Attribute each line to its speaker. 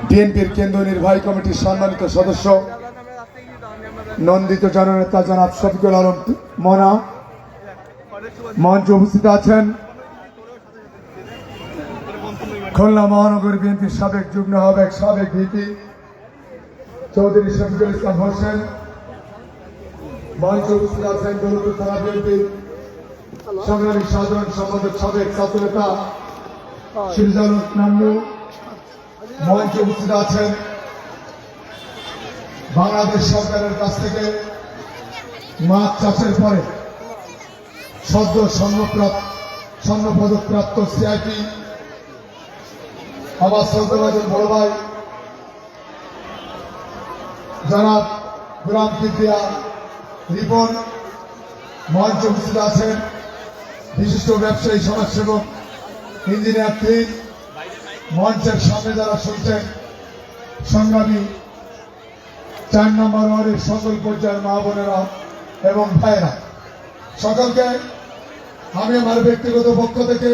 Speaker 1: বিএনপির কেন্দ্রীয় নির্বাহী কমিটির সম্মানিত সদস্য নন্দিত জননেতা জনাব শফিকুল আলম মনা মঞ্চে উপস্থিত আছেন। খুলনা মহানগর বিএনপির সাবেক যুগ্ম আহ্বায়ক সাবেক ভিপি চৌধুরী শফিকুল ইসলাম হোসেন। মঞ্চে উপস্থিত আছেন দৌলতপুর থানা বিএনপির সংগ্রামী সাধারণ সম্পাদক সাবেক ছাত্র নেতা সিরাজুল হক নান্নু। মঞ্চে উপস্থিত আছেন বাংলাদেশ সরকারের কাছ থেকে মাছ চাষের পরে সদ্য স্বর্ণপদক প্রাপ্ত সিআইপি আমার সৌদরাজন বড় ভাই জনাব গোলাম কিবরিয়া রিপন। মঞ্চে উপস্থিত আছেন বিশিষ্ট ব্যবসায়ী সমাজসেবক ইঞ্জিনিয়ার তিন। মঞ্চের সামনে যারা শুনছেন সংগ্রামী 4 নম্বর ওয়ার্ডের সকল পর্যায়ের মা বোনেরা এবং ভাইয়েরা, সকলকে আমি আমার ব্যক্তিগত পক্ষ থেকে